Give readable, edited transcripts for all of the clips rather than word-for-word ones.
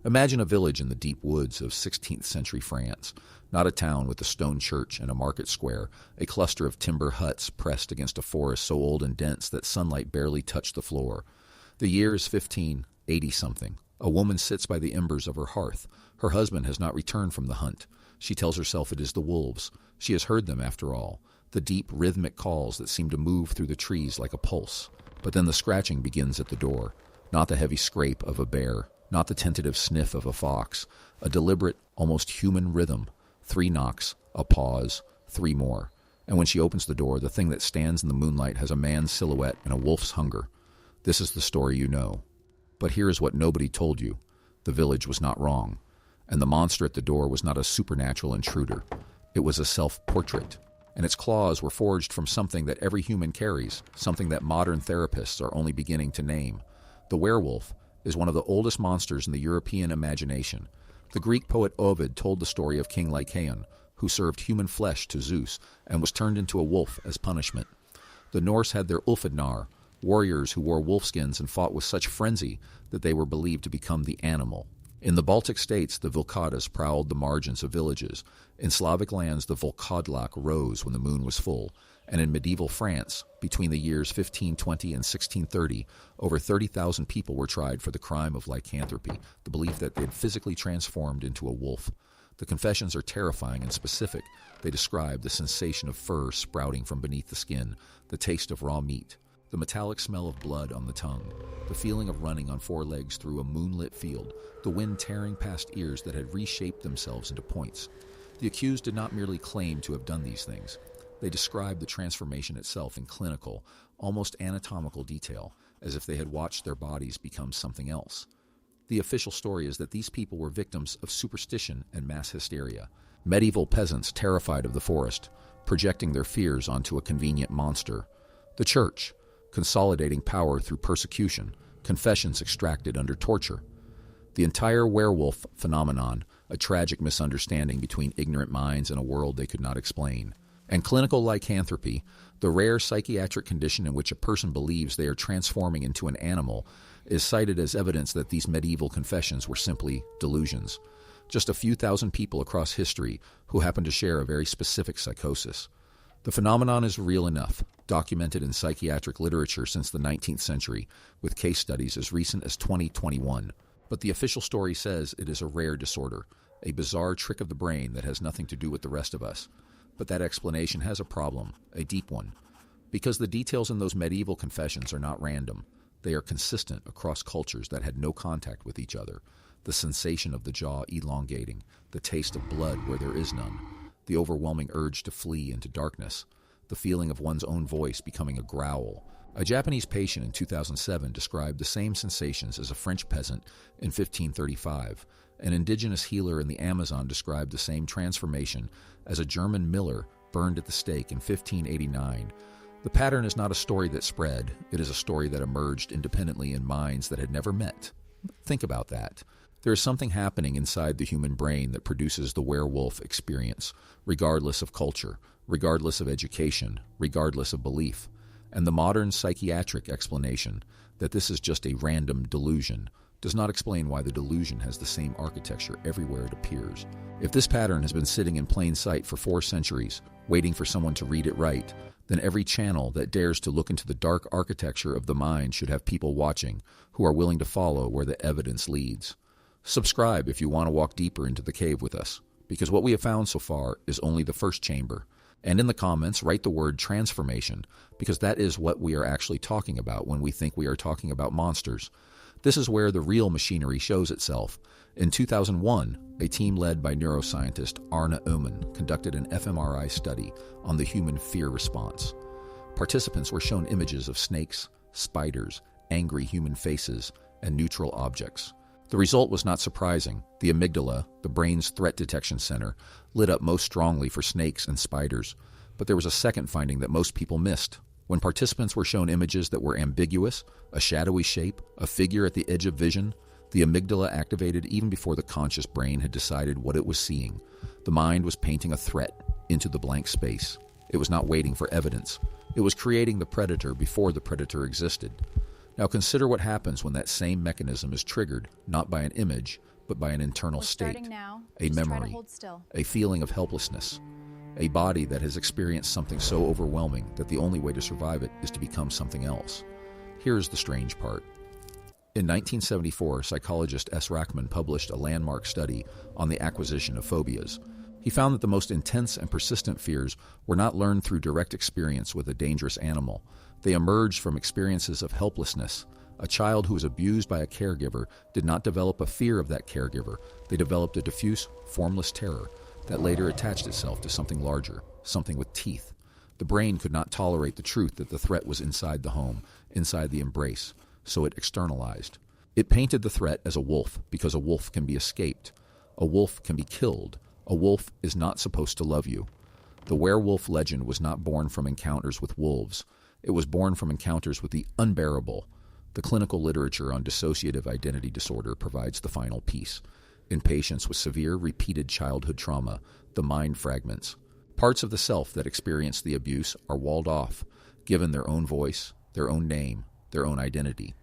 Imagine a village in the deep woods of 16th century France, not a town with a stone church and a market square, a cluster of timber huts pressed against a forest so old and dense that sunlight barely touched the floor. The year is 1580-something. A woman sits by the embers of her hearth. Her husband has not returned from the hunt. She tells herself it is the wolves. She has heard them, after all, the deep, rhythmic calls that seem to move through the trees like a pulse. But then the scratching begins at the door, not the heavy scrape of a bear, not the tentative sniff of a fox, a deliberate, almost human rhythm. 3 knocks, a pause, 3 more. And when she opens the door, the thing that stands in the moonlight has a man's silhouette and a wolf's hunger. This is the story you know. But here is what nobody told you. The village was not wrong. And the monster at the door was not a supernatural intruder. It was a self-portrait. And its claws were forged from something that every human carries, something that modern therapists are only beginning to name. The werewolf is one of the oldest monsters in the European imagination. The Greek poet Ovid told the story of King Lycaon, who served human flesh to Zeus and was turned into a wolf as punishment. The Norse had their Ulfadnar, warriors who wore wolfskins and fought with such frenzy that they were believed to become the animal. In the Baltic states, the Vilkadas prowled the margins of villages. In Slavic lands, the Volkodlak rose when the moon was full. And in medieval France, between the years 1520 and 1630, over 30,000 people were tried for the crime of lycanthropy, the belief that they had physically transformed into a wolf. The confessions are terrifying and specific. They describe the sensation of fur sprouting from beneath the skin, the taste of raw meat, the metallic smell of blood on the tongue, the feeling of running on 4 legs through a moonlit field, the wind tearing past ears that had reshaped themselves into points. The accused did not merely claim to have done these things. They described the transformation itself in clinical, almost anatomical detail, as if they had watched their bodies become something else. The official story is that these people were victims of superstition and mass hysteria, medieval peasants terrified of the forest, projecting their fears onto a convenient monster. The church, consolidating power through persecution, confessions extracted under torture. The entire werewolf phenomenon, a tragic misunderstanding between ignorant minds and a world they could not explain. And clinical lycanthropy, the rare psychiatric condition in which a person believes they are transforming into an animal, is cited as evidence that these medieval confessions were simply delusions. Just a few thousand people across history who happen to share a very specific psychosis. The phenomenon is real enough, documented in psychiatric literature since the 19th century, with case studies as recent as 2021. But the official story says it is a rare disorder, a bizarre trick of the brain that has nothing to do with the rest of us. But that explanation has a problem, a deep one, because the details in those medieval confessions are not random. They are consistent across cultures that had no contact with each other. The sensation of the jaw elongating, the taste of blood where there is none, the overwhelming urge to flee into darkness, the feeling of one's own voice becoming a growl. A Japanese patient in 2007 described the same sensations as a French peasant in 1535. An indigenous healer in the Amazon described the same transformation as a German miller burned at the stake in 1589. The pattern is not a story that spread. It is a story that emerged independently in minds that had never met. Think about that. There is something happening inside the human brain that produces the werewolf experience, regardless of culture, regardless of education, regardless of belief. And the modern psychiatric explanation that this is just a random delusion does not explain why the delusion has the same architecture everywhere it appears. If this pattern has been sitting in plain sight for 4 centuries, waiting for someone to read it right, then every channel that dares to look into the dark architecture of the mind should have people watching who are willing to follow where the evidence leads. Subscribe if you want to walk deeper into the cave with us, because what we have found so far is only the first chamber. And in the comments, write the word transformation, because that is what we are actually talking about when we think we are talking about monsters. This is where the real machinery shows itself. In 2001, a team led by neuroscientist Arne Oman conducted an fMRI study on the human fear response. Participants were shown images of snakes, spiders, angry human faces, and neutral objects. The result was not surprising. The amygdala, the brain's threat detection center, lit up most strongly for snakes and spiders. But there was a second finding that most people missed. When participants were shown images that were ambiguous, a shadowy shape, a figure at the edge of vision, the amygdala activated even before the conscious brain had decided what it was seeing. The mind was painting a threat into the blank space. It was not waiting for evidence. It was creating the predator before the predator existed. Now consider what happens when that same mechanism is triggered, not by an image, but by an internal state, a Just try to memory, hold still. a feeling of helplessness, a body that has experienced something so overwhelming that the only way to survive it is to become something else. Here's the strange part. In 1974, psychologist S. Rachman published a landmark study on the acquisition of phobias. He found that the most intense and persistent fears were not learned through direct experience with a dangerous animal. They emerged from experiences of helplessness. A child who was abused by a caregiver did not develop a fear of that caregiver. They developed a diffuse, formless terror that later attached itself to something larger, something with teeth. The brain could not tolerate the truth that the threat was inside the home, inside the embrace, so it externalized. It painted the threat as a wolf because a wolf can be escaped. A wolf can be killed. A wolf is not supposed to love you. The werewolf legend was not born from encounters with wolves. It was born from encounters with the unbearable. The clinical literature on dissociative identity disorder provides the final piece. In patients with severe repeated childhood trauma, the mind fragments. Parts of the self that experience the abuse are walled off, given their own voice, their own name, their own identity.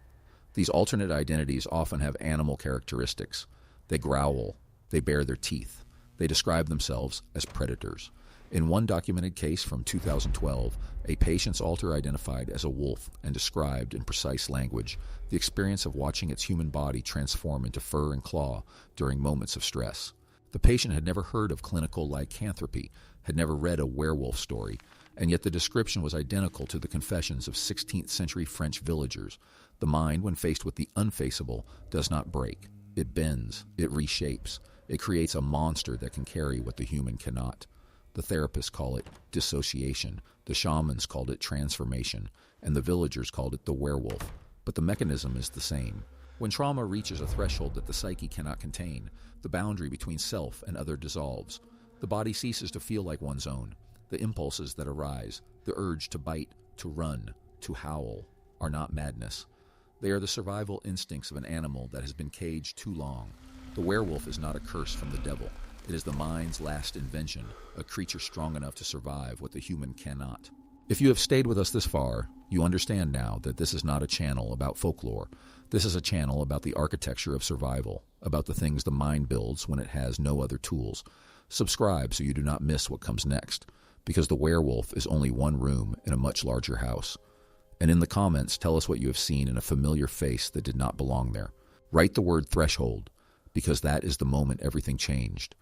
These alternate identities often have animal characteristics. They growl. They bare their teeth. They describe themselves as predators. In one documented case from 2012, a patient's alter identified as a wolf and described in precise language the experience of watching its human body transform into fur and claw during moments of stress. The patient had never heard of clinical lycanthropy, had never read a werewolf story, and yet the description was identical to the confessions of 16th century French villagers. The mind, when faced with the unfaceable, does not break. It bends. It reshapes. It creates a monster that can carry what the human cannot. The therapists call it dissociation, the shamans called it transformation, and the villagers called it the werewolf. But the mechanism is the same. When trauma reaches a threshold that the psyche cannot contain, the boundary between self and other dissolves. The body ceases to feel like one's own. The impulses that arise, the urge to bite, to run, to howl, are not madness. They are the survival instincts of an animal that has been caged too long. The werewolf is not a curse from the devil. It is the mind's last invention, a creature strong enough to survive what the human cannot. If you have stayed with us this far, you understand now that this is not a channel about folklore. This is a channel about the architecture of survival, about the things the mind builds when it has no other tools. Subscribe so you do not miss what comes next, because the werewolf is only one room in a much larger house. And in the comments, tell us what you have seen in a familiar face that did not belong there. Write the word threshold, because that is the moment everything changed.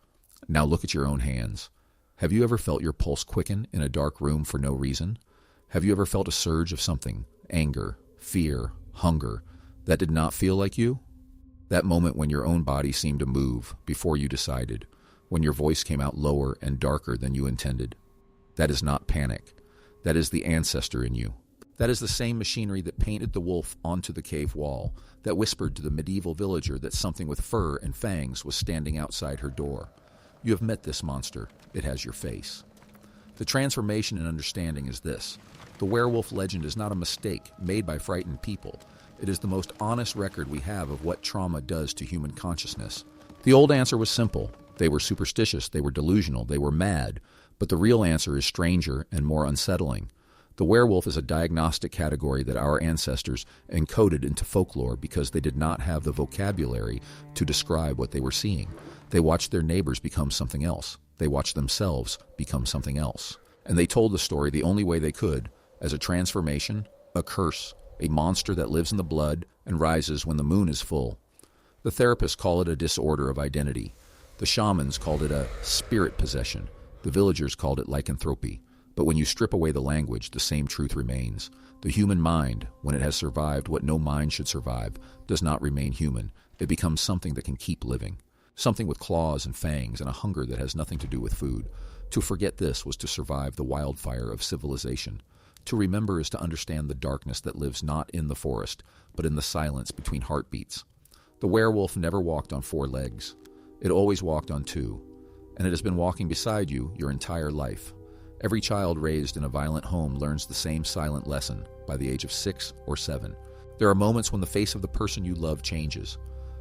Now look at your own hands. Have you ever felt your pulse quicken in a dark room for no reason? Have you ever felt a surge of something, anger, fear, hunger, that did not feel like you? That moment when your own body seemed to move before you decided, when your voice came out lower and darker than you intended. That is not panic. That is the ancestor in you. That is the same machinery that painted the wolf onto the cave wall, that whispered to the medieval villager that something with fur and fangs was standing outside her door. You have met this monster. It has your face. The transformation in understanding is this. The werewolf legend is not a mistake made by frightened people. It is the most honest record we have of what trauma does to human consciousness. The old answer was simple. They were superstitious, they were delusional, they were mad. But the real answer is stranger and more unsettling. The werewolf is a diagnostic category that our ancestors encoded into folklore because they did not have the vocabulary to describe what they were seeing. They watched their neighbors become something else. They watched themselves become something else. And they told the story the only way they could, as a transformation, a curse, a monster that lives in the blood and rises when the moon is full. The therapists call it a disorder of identity. The shamans called it a spirit possession. The villagers called it lycanthropy. But when you strip away the language, the same truth remains. The human mind, when it has survived what no mind should survive, does not remain human. It becomes something that can keep living. Something with claws and fangs and a hunger that has nothing to do with food. To forget this was to survive the wildfire of civilization. To remember is to understand the darkness that lives not in the forest, but in the silence between heartbeats. The werewolf never walked on 4 legs. It always walked on 2. And it has been walking beside you your entire life. Every child raised in a violent home learns the same silent lesson by the age of 6 or 7. There are moments when the face of the person you love changes.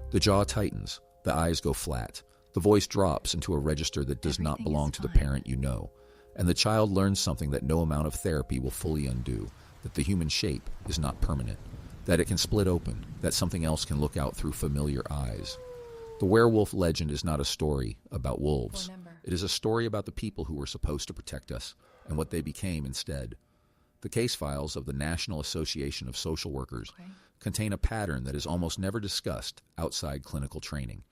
The jaw tightens, the eyes go flat, the voice drops into a register that does not belong to the parent you know, and the child learns something that no amount of therapy will fully undo, that the human shape is not permanent, that it can split open, that something else can look out through familiar eyes. The werewolf legend is not a story about wolves. It is a story about the people who were supposed to protect us and what they became instead. The case files of the National Association of Social Workers contain a pattern that is almost never discussed outside clinical training.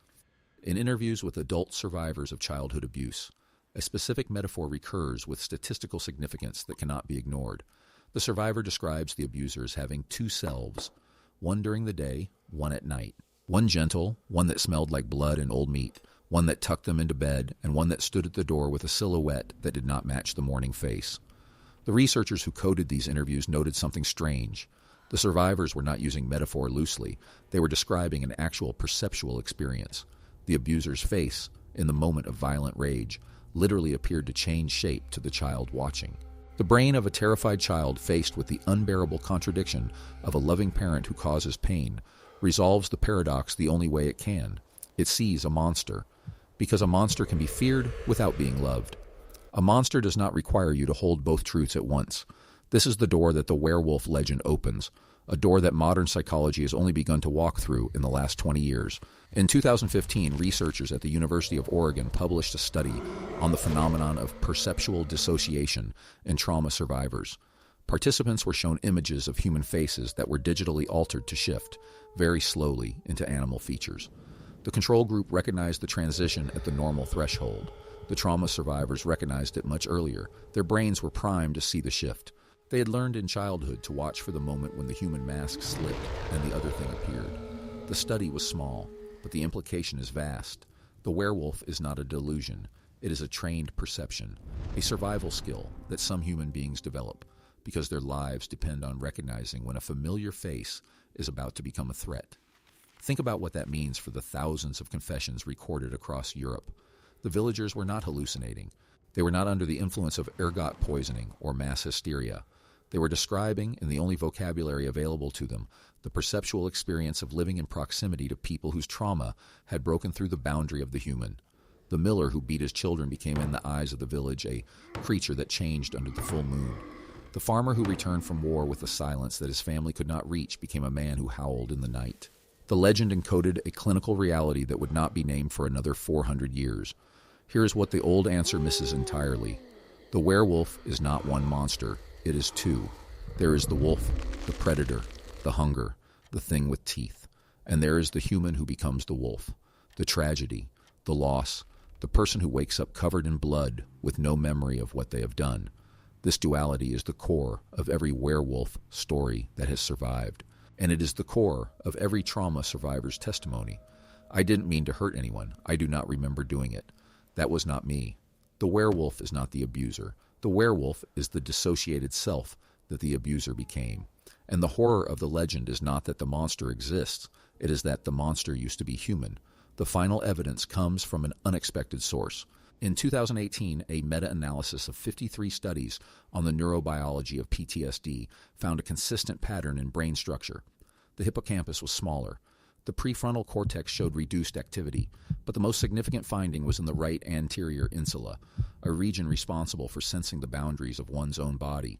In interviews with adult survivors of childhood abuse, a specific metaphor recurs with statistical significance that cannot be ignored. The survivor describes the abuser as having two selves, one during the day, one at night. One gentle, one that smelled like blood and old meat, one that tucked them into bed, and one that stood at the door with a silhouette that did not match the morning face. The researchers who coded these interviews noted something strange. The survivors were not using metaphor loosely. They were describing an actual perceptual experience. The abuser's face, in the moment of violent rage, literally appeared to change shape to the child watching. The brain of a terrified child faced with the unbearable contradiction of a loving parent who causes pain resolves the paradox the only way it can. It sees a monster, because a monster can be feared without being loved. A monster does not require you to hold both truths at once. This is the door that the werewolf legend opens, a door that modern psychology has only begun to walk through in the last 20 years. In 2015, researchers at the University of Oregon published a study on the phenomenon of perceptual dissociation in trauma survivors. Participants were shown images of human faces that were digitally altered to shift, very slowly, into animal features. The control group recognized the transition at the normal threshold. The trauma survivors recognized it much earlier. Their brains were primed to see the shift. They had learned in childhood to watch for the moment when the human mask slipped and the other thing appeared. The study was small, but the implication is vast. The werewolf is not a delusion. It is a trained perception, a survival skill that some human beings develop because their lives depend on recognizing when a familiar face is about to become a threat. Think about what that means for the thousands of confessions recorded across Europe. The villagers were not hallucinating. They were not under the influence of ergot poisoning or mass hysteria. They were describing, in the only vocabulary available to them, the perceptual experience of living in proximity to people whose trauma had broken through the boundary of the human. The miller who beat his children became in the eyes of the village a creature that changed under the full moon. The farmer who returned from war with a silence that his family could not reach became a man who howled in the night. The legend encoded a clinical reality that would not be named for another 400 years. Here is what the old answer misses entirely. The werewolf is not one monster. It is two. There is the wolf, the predator, the hunger, the thing with teeth. And there is the human who becomes the wolf, the tragedy, the loss, the person who wakes up covered in blood with no memory of what they have done. This duality is the core of every werewolf story that has survived, and it is the core of every trauma survivor's testimony. I didn't mean to hurt anyone. I do not remember doing it. That was not me. The werewolf is not the abuser. The werewolf is the dissociated self that the abuser became. And the horror of the legend is not that the monster exists. It is that the monster used to be human. The final evidence comes from an unexpected source. In 2018, a meta-analysis of 53 studies on the neurobiology of PTSD found a consistent pattern in brain structure. The hippocampus was smaller. The prefrontal cortex showed reduced activity, but the most significant finding was in the right anterior insula, a region responsible for sensing the boundaries of one's own body.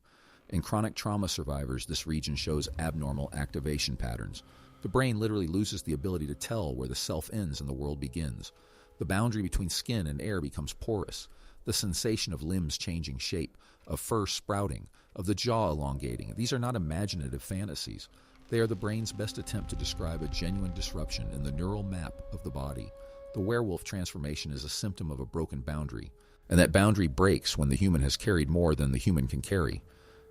In chronic trauma survivors, this region shows abnormal activation patterns. The brain literally loses the ability to tell where the self ends and the world begins. The boundary between skin and air becomes porous. The sensation of limbs changing shape, of fur sprouting, of the jaw elongating. These are not imaginative fantasies. They are the brain's best attempt to describe a genuine disruption in the neural map of the body. The werewolf transformation is a symptom of a broken boundary, and that boundary breaks when the human has carried more than the human can carry.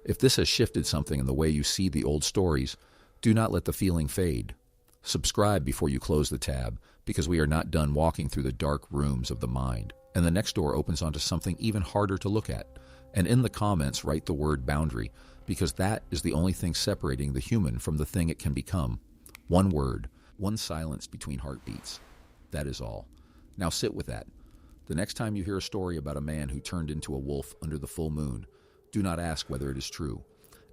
If this has shifted something in the way you see the old stories, do not let the feeling fade. Subscribe before you close the tab, because we are not done walking through the dark rooms of the mind, and the next door opens onto something even harder to look at. And in the comments, write the word boundary, because that is the only thing separating the human from the thing it can become. One word, one silence between heartbeats. That is all. Now sit with that. The next time you hear a story about a man who turned into a wolf under the full moon, do not ask whether it is true.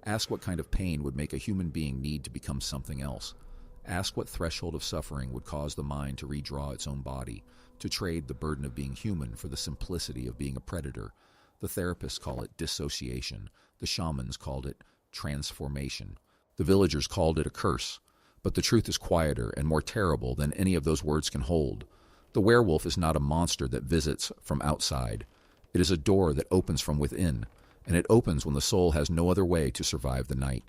Ask what kind of pain would make a human being need to become something else. Ask what threshold of suffering would cause the mind to redraw its own body, to trade the burden of being human for the simplicity of being a predator. The therapists call it dissociation. The shamans called it transformation. The villagers called it a curse. But the truth is quieter and more terrible than any of those words can hold. The werewolf is not a monster that visits from outside. It is a door that opens from within, and it opens when the soul has no other way to survive the night.